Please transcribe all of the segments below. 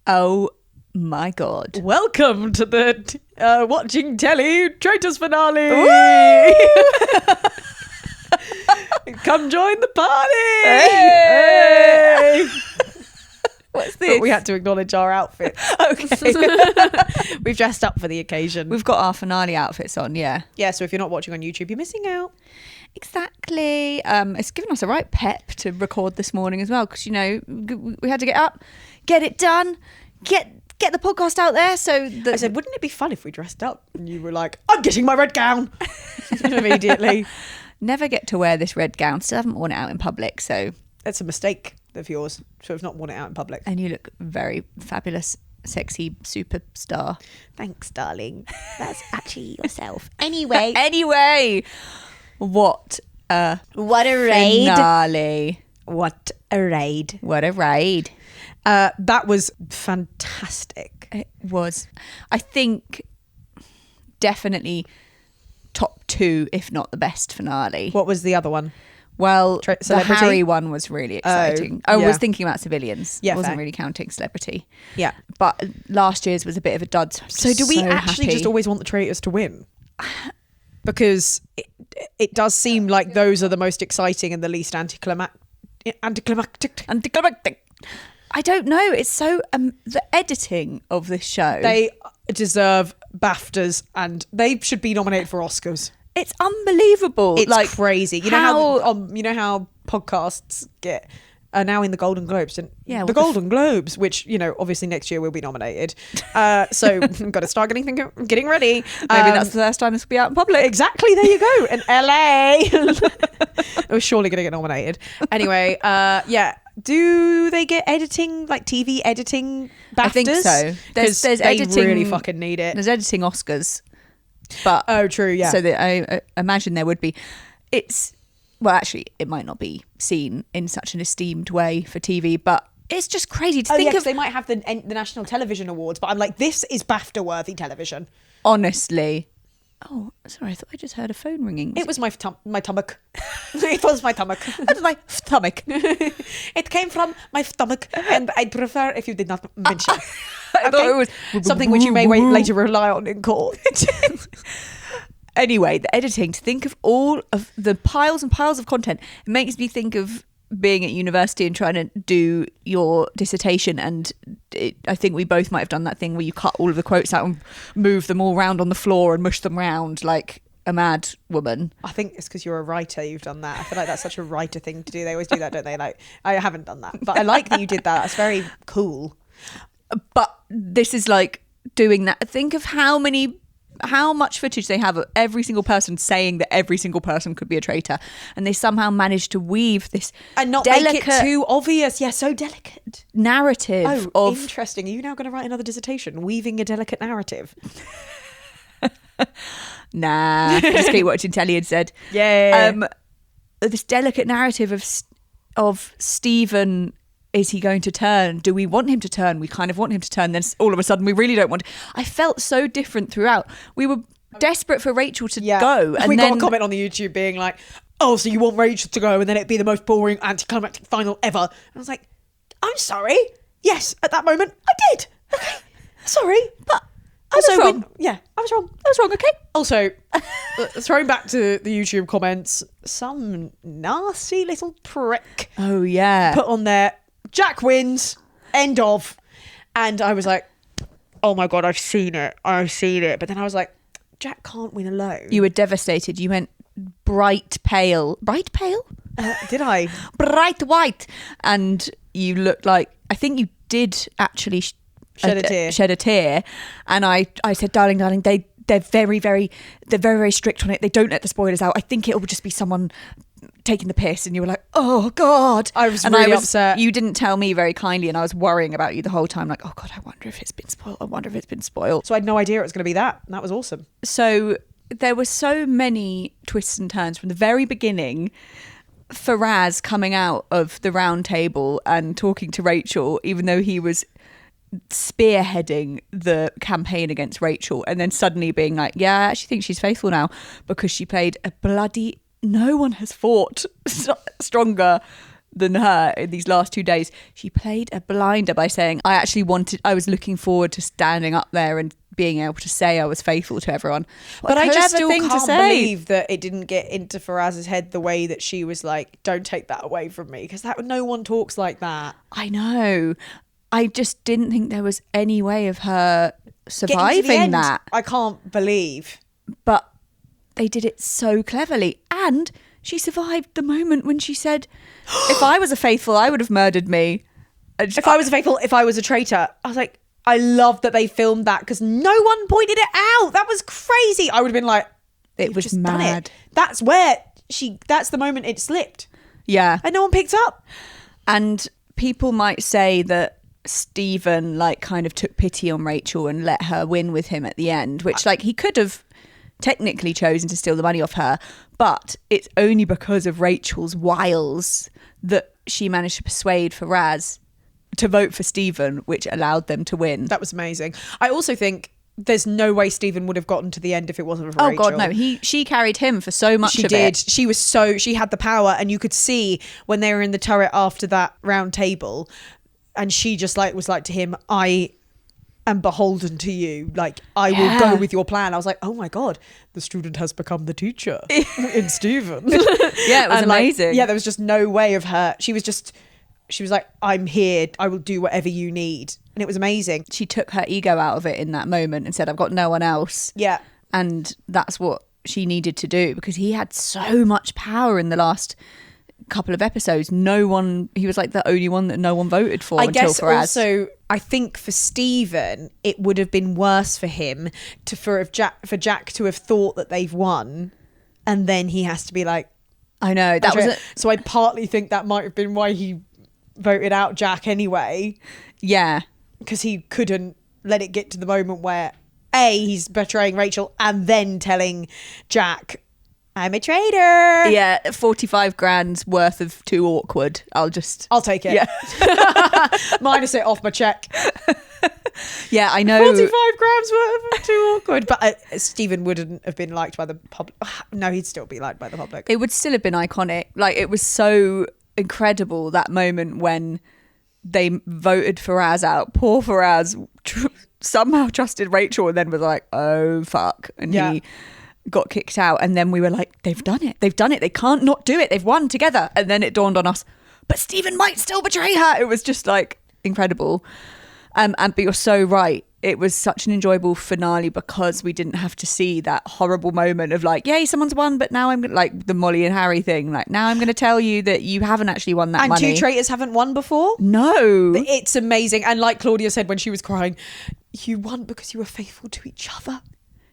Oh my God. Welcome to the Watching Telly Traitors finale. Come join the party. Hey. What's this? But we had to acknowledge our outfits. Okay. We've dressed up for the occasion. We've got our finale outfits on, yeah. Yeah, so if you're not watching on YouTube, you're missing out. Exactly. It's given us a right pep to record this morning as well, because, you know, we had to get up, get it done, get the podcast out there. So I said, wouldn't it be fun if we dressed up? And you were like, I'm getting my red gown. Immediately. Never get to wear this red gown. Still haven't worn it out in public, so... That's a mistake of yours. So I've not worn it out in public. And you look very fabulous, sexy superstar. Thanks, darling. That's actually yourself. Anyway. What a raid. finale. What a raid. What a raid. That was fantastic. It was. I think definitely top 2, if not the best finale. What was the other one? Well, the Celebrity? Harry one was really exciting. I yeah. was thinking about civilians. Yeah, I wasn't fair. really counting celebrity. Yeah. But last year's was a bit of a dud. So do we actually just always want the traitors to win? Because it does seem like those are the most exciting and the least anticlimactic. I don't know. It's so the editing of this show. They deserve BAFTAs and they should be nominated for Oscars. It's unbelievable. It's like crazy. You know how podcasts are now in the Golden Globes, and Yeah, the Golden Globes, which obviously next year will be nominated. So I've got to start getting ready. Maybe that's the first time this will be out in public. Exactly. There you go. In LA, it was surely going to get nominated. Anyway, yeah. Do they get editing, like TV editing BAFTAs? I think so. There's they editing. really fucking need it. There's editing Oscars, but Oh, true. Yeah. so that I imagine there would be. Actually, it might not be seen in such an esteemed way for TV, but it's just crazy to think 'cause of. they might have the National Television Awards, but I'm like, this is BAFTA-worthy television. Honestly. Oh, sorry. I thought I just heard a phone ringing. It was my stomach. It was my stomach. It was my stomach. It came from my stomach, and I'd prefer if you did not mention. I thought it was something which you may later rely on in court. Anyway, the editing, to think of all of the piles and piles of content, it makes me think of being at university and trying to do your dissertation, and I think we both might have done that thing where you cut all of the quotes out and move them all around on the floor and mush them round like a mad woman. I think it's because you're a writer you've done that. I feel like that's such a writer thing to do. They always do that, don't they? Like, I haven't done that, but I like that you did that. It's very cool. But this is like doing that. Think of how much footage they have of every single person saying that every single person could be a traitor, and they somehow managed to weave this And not delicate make it too obvious. Yeah, so delicate. narrative Oh, of interesting. Are you now going to write another dissertation, weaving a delicate narrative? Nah, just keep watching telly instead. Yeah. This delicate narrative of Stephen. Is he going to turn? Do we want him to turn? We kind of want him to turn. Then all of a sudden we really don't want. I felt so different throughout. We were desperate for Rachel to go. And we then got a comment on the YouTube being like, oh, so you want Rachel to go and then it'd be the most boring anticlimactic final ever. And I was like, I'm sorry. Yes, at that moment I did. Okay. Sorry. But I was wrong. I was wrong. I was wrong, okay? Also, throwing back to the YouTube comments, some nasty little prick Oh, yeah. put on there, Jack wins, end of. And I was like, oh my God, I've seen it. But then I was like, Jack can't win alone. You were devastated. You went bright pale. Bright pale? Did I? Bright white. And you looked like, I think you did actually Shed a tear. And I said, darling, they're very, very strict on it. They don't let the spoilers out. I think it will just be someone taking the piss. And you were like, oh God. I was really upset. You didn't tell me very kindly, and I was worrying about you the whole time. Like, oh God, I wonder if it's been spoiled. So I had no idea it was going to be that. And that was awesome. So there were so many twists and turns from the very beginning. Faraaz coming out of the round table and talking to Rachel, even though he was spearheading the campaign against Rachel, and then suddenly being like, yeah, I actually think she's faithful now because she played a bloody... No one has fought stronger than her in these last 2 days. She played a blinder by saying, I was looking forward to standing up there and being able to say I was faithful to everyone. But I just still thing to can't say. believe that it didn't get into Faraz's head the way that she was like, don't take that away from me. Because no one talks like that. I know. I just didn't think there was any way of her Getting to the surviving end, that. I can't believe. But they did it so cleverly. And she survived the moment when she said, if I was a faithful, I would have murdered me. If I was faithful, if I was a traitor, I was like, I love that they filmed that because no one pointed it out. That was crazy. I would have been like, It was just done mad. it. That's where that's the moment it slipped. Yeah. And no one picked up. And people might say that Stephen like kind of took pity on Rachel and let her win with him at the end, which like he could have technically chosen to steal the money off her, but it's only because of Rachel's wiles that she managed to persuade Faraz to vote for Stephen, which allowed them to win. That was amazing. I also think there's no way Stephen would have gotten to the end if it wasn't for Rachel. Oh God, no! She carried him for so much. She of did. it. She had the power, and you could see when they were in the turret after that round table, and she just like was like to him, I am beholden to you. Like I will go with your plan. I was like, oh my God, the student has become the teacher in Stephen. Yeah, it was amazing. Yeah, there was just no way of her. She was like, I'm here. I will do whatever you need. And it was amazing. She took her ego out of it in that moment and said, I've got no one else. Yeah. And that's what she needed to do because he had so much power in the last couple of episodes. He was like the only one that no one voted for I until guess Faraz. also, I think for Stephen, it would have been worse for him for Jack to have thought that they've won. And then he has to be like, I know. So I partly think that might have been why he voted out Jack anyway, Yeah. because he couldn't let it get to the moment where he's betraying Rachel and then telling Jack, I'm a traitor. Yeah, 45 grand's worth of too awkward. I'll take it. Yeah. Minus it off my check. Yeah, I know. 45 grams worth of too awkward. But Stephen wouldn't have been liked by the public. No, he'd still be liked by the public. It would still have been iconic. Like, it was so incredible, that moment when they voted Faraz out. Poor Faraz somehow trusted Rachel and then was like, oh, fuck. And he got kicked out. And then we were like, they've done it. They've done it. They can't not do it. They've won together. And then it dawned on us, but Stephen might still betray her. It was just like incredible. But you're so right. It was such an enjoyable finale because we didn't have to see that horrible moment of like, yay, someone's won, but now I'm like the Molly and Harry thing. Like, now I'm going to tell you that you haven't actually won that money. And two traitors haven't won before? No. It's amazing. And like Claudia said when she was crying, you won because you were faithful to each other.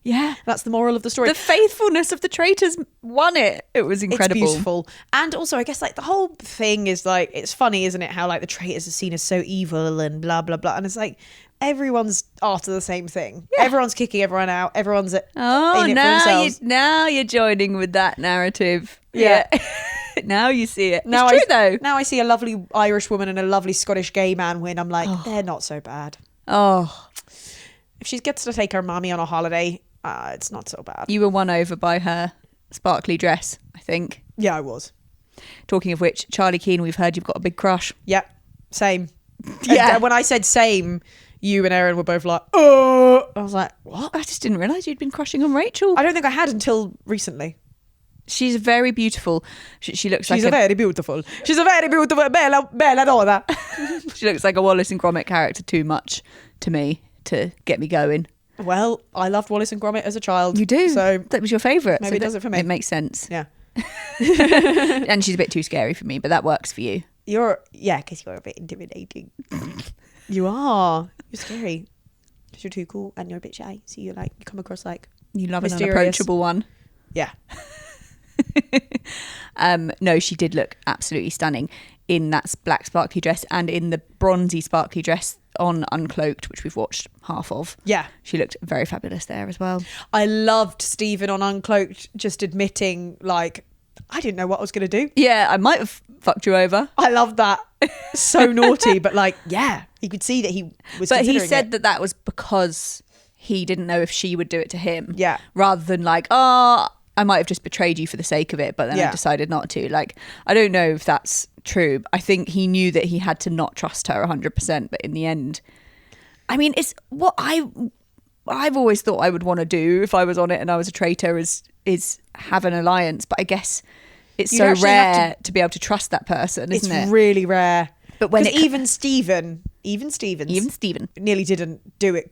Yeah. That's the moral of the story. The faithfulness of the traitors won it. It was incredible. It's beautiful. And also, I guess like the whole thing is like, it's funny, isn't it? How like the traitors are seen as so evil and blah, blah, blah. And it's like, everyone's after the same thing. Yeah. Everyone's kicking everyone out. Everyone's in it for themselves. Now you're joining with that narrative. Yeah. Now you see it. Now it's true though. Now I see a lovely Irish woman and a lovely Scottish gay man win. I'm like, they're not so bad. Oh. If she gets to take her mummy on a holiday, it's not so bad. You were won over by her sparkly dress, I think. Yeah, I was. Talking of which, Charlie Keane, we've heard you've got a big crush. Yep, same. Yeah. And when I said same, you and Erin were both like, oh. I was like, what? I just didn't realise you'd been crushing on Rachel. I don't think I had until recently. She's very beautiful. She looks like She's very beautiful. She's a very beautiful, bella donna. She looks like a Wallace and Gromit character too much to me to get me going. Well, I loved Wallace and Gromit as a child. You do? So that was your favourite. Maybe it does it for me. It makes sense. Yeah. And she's a bit too scary for me, but that works for you. Because you're a bit intimidating. You are. You're scary. Because you're too cool and you're a bit shy. So you come across like you love mysterious. an unapproachable one. Yeah. No, she did look absolutely stunning in that black sparkly dress and in the bronzy sparkly dress on Uncloaked, which we've watched half of. Yeah. She looked very fabulous there as well. I loved Stephen on Uncloaked just admitting like, I didn't know what I was going to do. Yeah, I might have fucked you over. I love that. So naughty, but like, yeah, he could see that he was. But he considering said it. that was because he didn't know if she would do it to him. Yeah. Rather than like, oh, I might have just betrayed you for the sake of it, but then I Yeah. decided not to. Like, I don't know if that's true. I think he knew that he had to not trust her 100%, but in the end, I mean, it's what I've always thought I would want to do if I was on it and I was a traitor is have an alliance. But I guess it's You'd so actually have rare to be able to trust that person, isn't It's it? really rare. But when 'Cause it- even Stevens Even Stephen, nearly didn't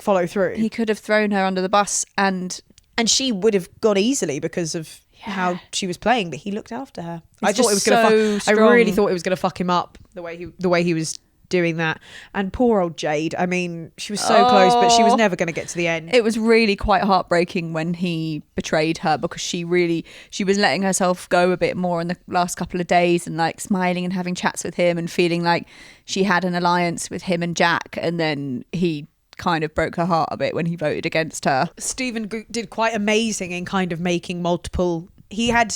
follow through. he could have thrown her under the bus, and She would have gone easily because of how she was playing, but he looked after her. He's I thought it was just going to so I really strong. thought it was going to fuck him up the way he was doing that. And poor old Jade. I mean, she was so close, but she was never going to get to the end. it was really quite heartbreaking when he betrayed her, because she was letting herself go a bit more in the last couple of days and like smiling and having chats with him and feeling like she had an alliance with him and Jack, and then he kind of broke her heart a bit when he voted against her. Stephen did quite amazing in kind of making multiple. He had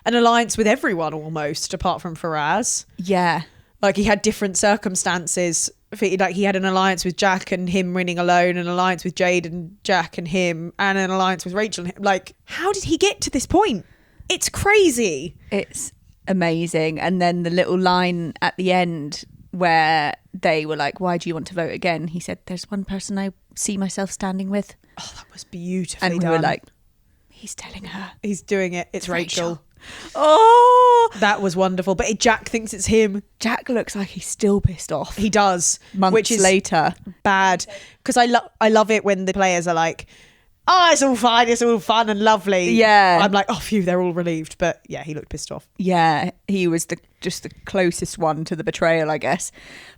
an alliance with everyone almost, apart from Faraaz. Yeah. Like he had different circumstances. Like he had an alliance with Jack and him winning alone, an alliance with Jade and Jack and him, and an alliance with Rachel and him. Like, how did he get to this point? It's crazy. It's amazing. And then the little line at the end where they were like, why do you want to vote again? He said, there's one person I see myself standing with. Oh, that was beautifully And we done. were like, he's telling her. He's doing it. It's Rachel. Oh, That was wonderful. But Jack thinks it's him. Jack looks like he's still pissed off. He does. Months which is later. bad. Because I love it when the players are like, oh, it's all fine. It's all fun and lovely. Yeah. I'm like, oh, phew, they're all relieved. But yeah, he looked pissed off. Yeah, he was just the closest one to the betrayal, I guess.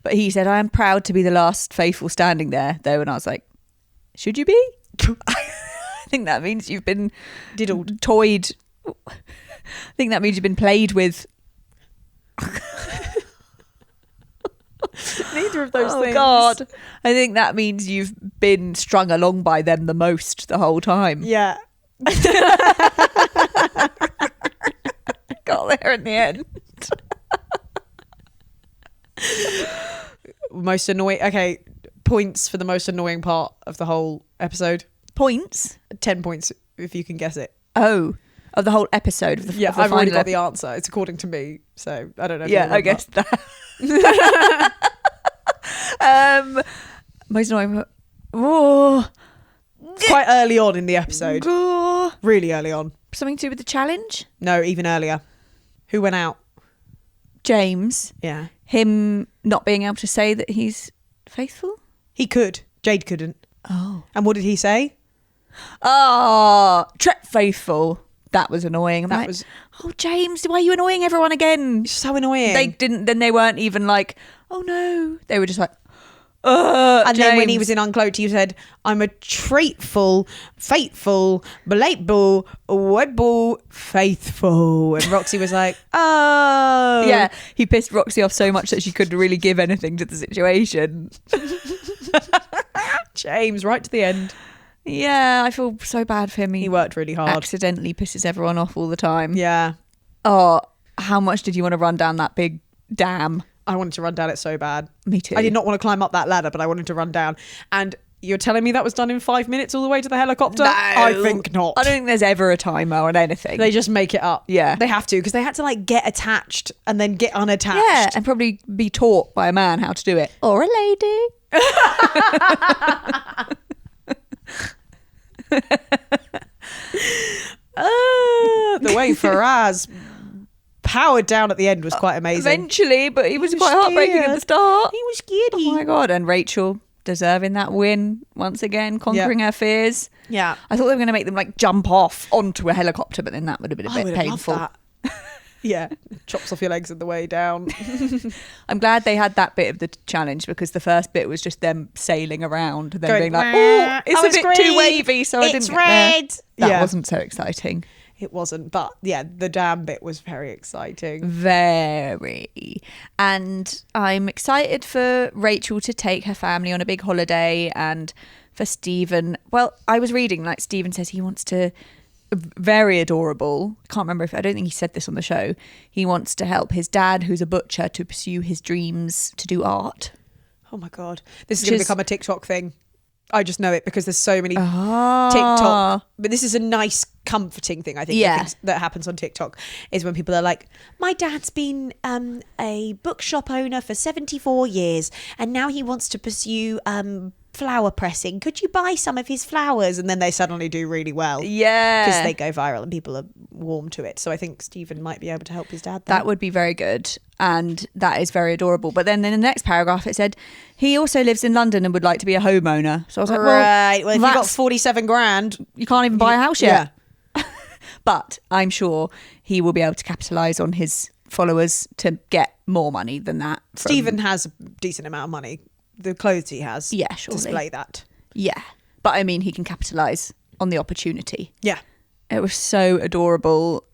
But he said, I am proud to be the last faithful standing there, though. And I was like, should you be? I think that means you've been Diddled. toyed. I think that means you've been played with. Neither of those Oh, things. God. I think that means you've been strung along by them the most the whole time. Yeah. Got there in the end. Most annoying. Okay, points for the most annoying part of the whole episode. Points? 10 points if you can guess it. Oh, of the whole episode of the Yeah, of the I've already final got the answer. It's according to me, so I don't know. If Yeah, you'll I remember. guess that. Most annoying. Oh, It's quite early on in the episode. oh. Really early on. Something to do with the challenge? No, even earlier. Who went out? James. Yeah. Him not being able to say that he's faithful? He could. Jade couldn't. Oh. And what did he say? Oh, Tret faithful. That was annoying. I'm That like, was- oh, James, why are you annoying everyone again? So annoying. They didn't, then they weren't even like, oh no. They were just like, and then when he James. was in Uncloaked, he said, I'm a traitful, fateful, belateful, webble, faithful. And Roxy was like, oh. Yeah, he pissed Roxy off so much that she couldn't really give anything to the situation. James, right to the end. Yeah, I feel so bad for him. He worked really hard. Accidentally pisses everyone off all the time. Yeah. Oh, how much did you want to run down that big dam? I wanted to run down it so bad. Me too. I did not want to climb up that ladder, but I wanted to run down. And you're telling me that was done in 5 minutes all the way to the helicopter? No. I think not. I don't think there's ever a timer on anything. They just make it up. Yeah. They have to, because they had to like get attached and then get unattached. Yeah, and probably be taught by a man how to do it. Or a lady. The way Faraaz powered down at the end was quite amazing. Eventually, but he was was quite heartbreaking at the scared. start. He was scared. Oh my God. And Rachel deserving that win once again, conquering her fears. Yeah. I thought they were going to make them like jump off onto a helicopter, but then that would have been a I bit would have loved painful. that. Yeah. Chops off your legs on the way down. I'm glad they had that bit of the challenge, because the first bit was just them sailing around and then Going, being like, "Wah, oh, it's oh, a it's bit too green. wavy, so I It's didn't get there." red. That Yeah. wasn't so exciting. It wasn't, but yeah, the dam bit was very exciting. Very. And I'm excited for Rachel to take her family on a big holiday, and for Stephen. Well, I was reading, like, Stephen says he wants to, very adorable. I can't remember I don't think he said this on the show. He wants to help his dad, who's a butcher, to pursue his dreams to do art. Oh my God. This is Which going to is- become a TikTok thing. I just know it because there's so many Ah. TikTok. But this is a nice, comforting thing, I think, Yeah. that happens on TikTok, is when people are like, my dad's been a bookshop owner for 74 years and now he wants to pursue flower pressing. Could you buy some of his flowers? And then they suddenly do really well. Yeah. Because they go viral and people are warm to it. So I think Stephen might be able to help his dad there. That would be very good. And that is very adorable. But then in the next paragraph, it said, he also lives in London and would like to be a homeowner. So I was like, right. Well, if you've got that's- 47 grand, you can't even buy a house yet. yeah. But I'm sure he will be able to capitalise on his followers to get more money than that. from- Stephen has a decent amount of money. The clothes he has Yeah, surely. display that. Yeah. But I mean, he can capitalise on the opportunity. Yeah. It was so adorable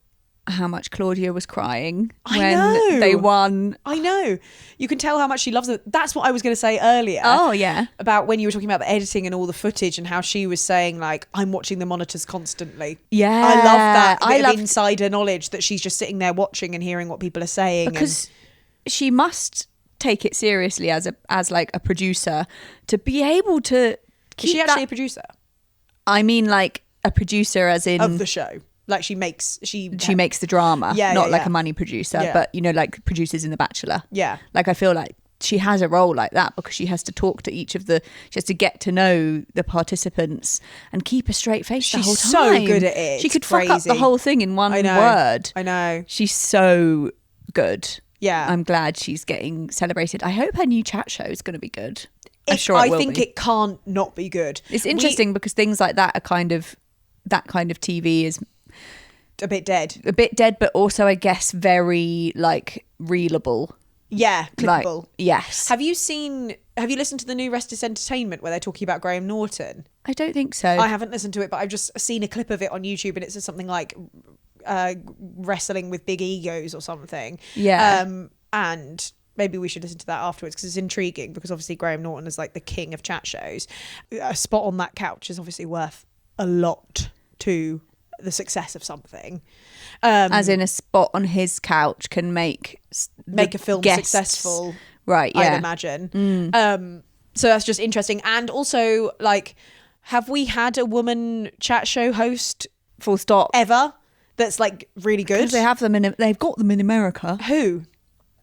how much Claudia was crying I when know. they won. I know. You can tell how much she loves it. That's what I was going to say earlier. Oh, yeah. About when you were talking about the editing and all the footage and how she was saying, like, I'm watching the monitors constantly. Yeah. I love that. I I love loved- insider knowledge that she's just sitting there watching and hearing what people are saying. Because she must take it seriously as like a producer to be able to keep is she actually that- a producer I mean, like a producer as in of the show? Like she makes the drama, Yeah, not yeah, like yeah. a money producer, Yeah. but like producers in The Bachelor. Yeah. Like I feel like she has a role like that because she has to talk to each of she has to get to know the participants and keep a straight face the She's whole so time. good at it. She It's could fuck up the crazy. whole thing in one I know. word. I know. She's so good. Yeah. I'm glad she's getting celebrated. I hope her new chat show is going to be good. I'm sure it I will think be. it can't not be good. It's interesting because things like that are that kind of TV is A bit dead. a bit dead, but also I guess very like reelable. Yeah, Like, clickable. yes. Have you listened to the new Restless Entertainment where they're talking about Graham Norton? I don't think so. I haven't listened to it, but I've just seen a clip of it on YouTube and it says something like wrestling with big egos or something. Yeah. And maybe we should listen to that afterwards because it's intriguing because obviously Graham Norton is like the king of chat shows. A spot on that couch is obviously worth a lot to the success of something. As in a spot on his couch can make Make a film guests- successful. Right, I'd yeah. imagine. So that's just interesting. And also, like, have we had a woman chat show host Full stop. ever that's like really good? Because they've got them in America. Who?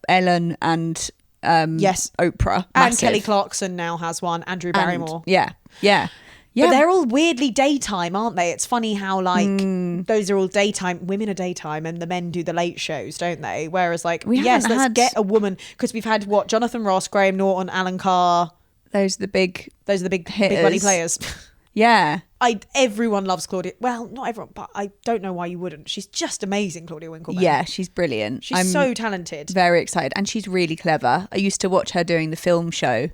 Ellen and Yes. Oprah. And Massive. Kelly Clarkson now has one. Andrew And- Barrymore. Yeah. Yeah. Yeah. But they're all weirdly daytime, aren't they? It's funny how like those are all daytime. Women are daytime, and the men do the late shows, don't they? Whereas like, We yes, haven't let's had- get a woman because we've had what Jonathan Ross, Graham Norton, Alan Carr. Those are the big. Those are the big Hitters. money players. Yeah. Everyone loves Claudia. Well, not everyone, but I don't know why you wouldn't. She's just amazing, Claudia Winkleman. Yeah. She's brilliant. She's so talented. very excited, and she's really clever. I used to watch her doing the film show.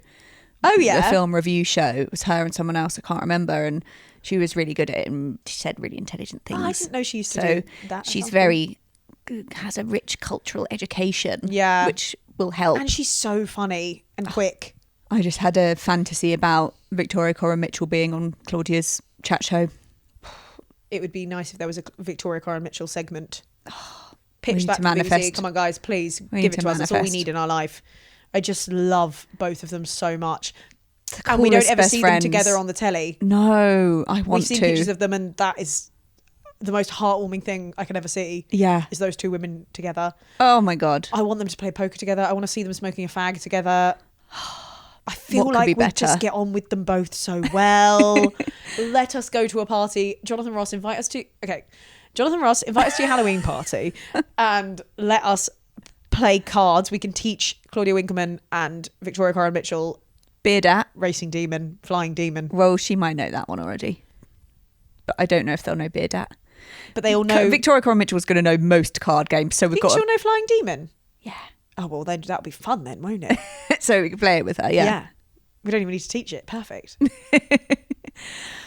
Oh yeah. The film review show. It was her and someone else. I can't remember, and she was really good at it, and she said really intelligent things. Oh, I didn't know she used to so do that. she's That's very has a rich cultural education. Yeah. which will help. And she's so funny and quick. I just had a fantasy about Victoria Coren Mitchell being on Claudia's chat show. It would be nice if there was a Victoria Coren Mitchell segment. We Pitch need that to to BBC. manifest. Come on, guys, please We give need it to to us. That's all we manifest. need in our life. I just love both of them so much. The And we don't coolest ever best see friends. them together on the telly. No, I want We've seen to. pictures of them, and that is the most heartwarming thing I can ever see. Yeah. Is those two women together. Oh my god. I want them to play poker together. I want to see them smoking a fag together. I feel What could like be we better? just get on with them both so well. Let us go to a party. Jonathan Ross, invite us to your Halloween party and let us play cards. We can teach Claudia Winkleman and Victoria Coren Mitchell Beard at. Racing Demon, Flying Demon. Well, she might know that one already, but I don't know if they'll know Beard at. But they all know. Victoria Coren Mitchell's going to know most card games, so we've Think got. she'll know Flying Demon? Yeah. Oh, well, then that'll be fun then, won't it? So we can play it with her. Yeah. We don't even need to teach it. Perfect.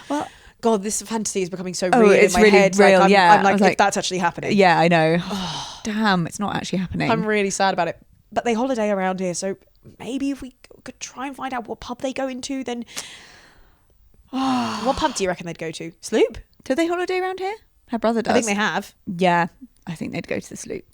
Well, God, this fantasy is becoming so Oh, real it's in my really head. real, I'm, yeah. I'm I like, was if like- that's actually happening. yeah, I know. Damn, it's not actually happening. I'm really sad about it. But they holiday around here, so maybe if we could try and find out what pub they go into, then... What pub do you reckon they'd go to? Sloop? Do they holiday around here? Her brother does. I think they have. Yeah, I think they'd go to the Sloop.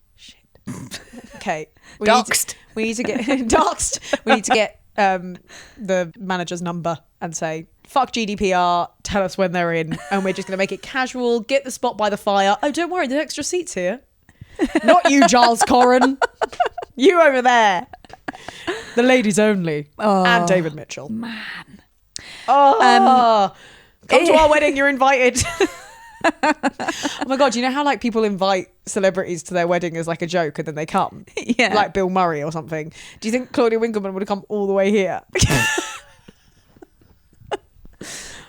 Okay. Doxed. We need to get... doxed. We need to get the manager's number and say, fuck GDPR, tell us when they're in, and we're just going to make it casual, get the spot by the fire. Oh, don't worry, there's extra seats here. Not you, Giles Corran. You over there. The ladies only. Oh, and David Mitchell. man. Oh, come to our wedding, you're invited. Oh my God, you know how like people invite celebrities to their wedding as like a joke and then they come? Yeah. Like Bill Murray or something. Do you think Claudia Winkleman would have come all the way here?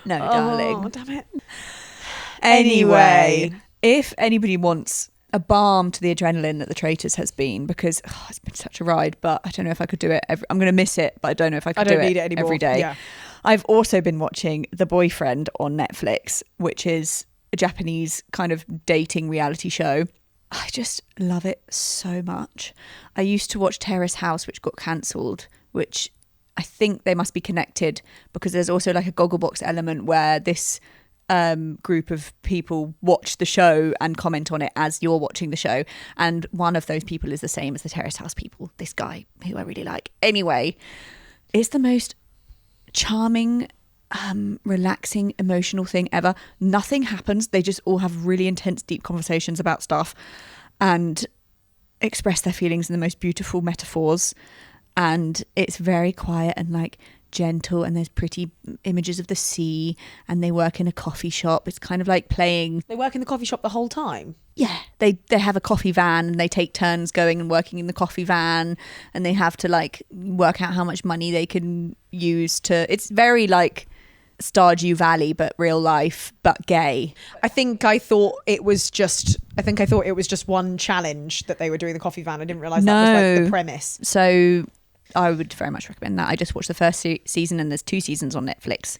No, Oh, darling. damn it. Anyway, if anybody wants a balm to the adrenaline that the Traitors has been, because it's been such a ride, but I don't know if I could do it. I'm going to miss it, but I don't know if I could I don't do need it anymore. every day. Yeah. I've also been watching The Boyfriend on Netflix, which is a Japanese kind of dating reality show. I just love it so much. I used to watch Terrace House, which got cancelled, which I think they must be connected because there's also like a Gogglebox element where this group of people watch the show and comment on it as you're watching the show. And one of those people is the same as the Terrace House people, this guy who I really like. Anyway, it's the most charming, relaxing, emotional thing ever. Nothing happens. They just all have really intense, deep conversations about stuff and express their feelings in the most beautiful metaphors. And it's very quiet and like gentle, and there's pretty images of the sea, and they work in a coffee shop. It's kind of like playing. They work in the coffee shop the whole time? Yeah, they have a coffee van and they take turns going and working in the coffee van, and they have to like work out how much money they can use to. It's very like Stardew Valley, but real life, but gay. I thought it was just one challenge that they were doing the coffee van. I didn't realise that was like the premise. So I would very much recommend that. I just watched the first season and there's 2 seasons on Netflix.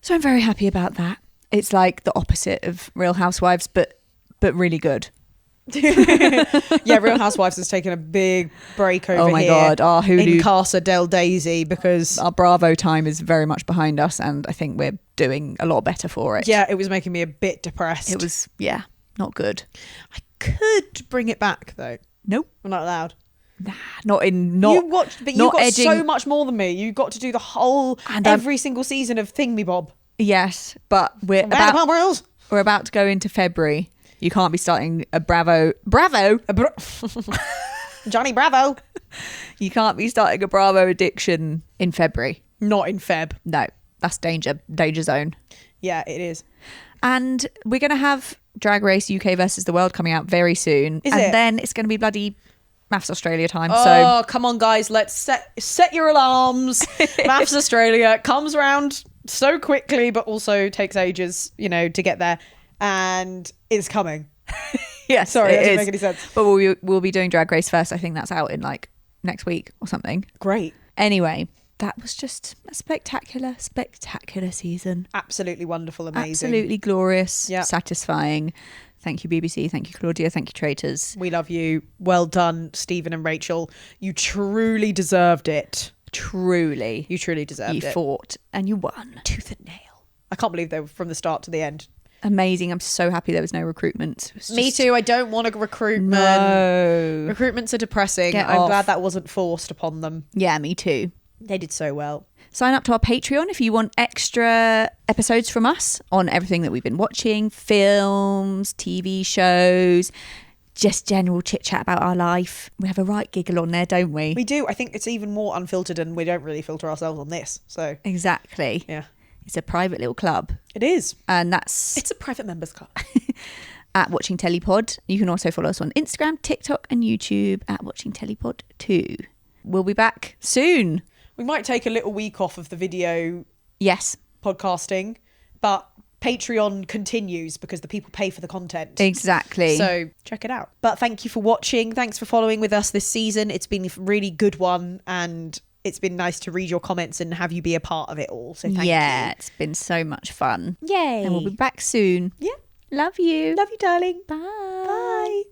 So I'm very happy about that. It's like the opposite of Real Housewives, but really good. Yeah, Real Housewives has taken a big break over here. Oh my God, our Hulu in Casa del Daisy, because our Bravo time is very much behind us, and I think we're doing a lot better for it. Yeah, it was making me a bit depressed. It was, yeah, not good. I could bring it back though. Nope. I'm not allowed. Nah, not You watched, but you got edging. so much more than me. You got to do the whole And every single season of Thingamabob. Yes, but we're about to go into February. You can't be starting a Bravo. Johnny Bravo. You can't be starting a Bravo addiction in February. Not in Feb. No, that's danger zone. Yeah, it is. And we're going to have Drag Race UK versus the World coming out very soon. Is and it? then it's going to be bloody Maths Australia time. Oh, come on, guys. Let's set your alarms. Maths Australia comes around so quickly, but also takes ages, to get there. And it's coming. Yes, Sorry, that it doesn't is. make any sense. But we'll be doing Drag Race first. I think that's out in like next week or something. Great. Anyway, that was just a spectacular season. Absolutely wonderful, amazing. Absolutely glorious, Yeah. Satisfying. Thank you, BBC. Thank you, Claudia. Thank you, Traitors. We love you. Well done, Stephen and Rachel. You truly deserved it. Truly. You truly deserved You it. fought and you won. Tooth and nail. I can't believe they were from the start to the end. Amazing. I'm so happy there was no recruitment. Me too. I don't want a recruitment. No. Recruitments are depressing. Get I'm off. glad that wasn't forced upon them. Yeah, me too. They did so well. Sign up to our Patreon if you want extra episodes from us on everything that we've been watching, films, TV shows, just general chit chat about our life. We have a right giggle on there, don't we? We do. I think it's even more unfiltered, and we don't really filter ourselves on this. So Exactly. yeah, It's a private little club. it is. And that's It's a private members club. at Watching Telepod. You can also follow us on Instagram, TikTok and YouTube at Watching Telepod 2. We'll be back soon. We might take a little week off of the video Yes, podcasting, but Patreon continues because the people pay for the content. exactly. So check it out. But thank you for watching. Thanks for following with us this season. It's been a really good one, and it's been nice to read your comments and have you be a part of it all. So thank you. It's been so much fun. Yay. And we'll be back soon. Yeah. Love you. Love you, darling. Bye. Bye.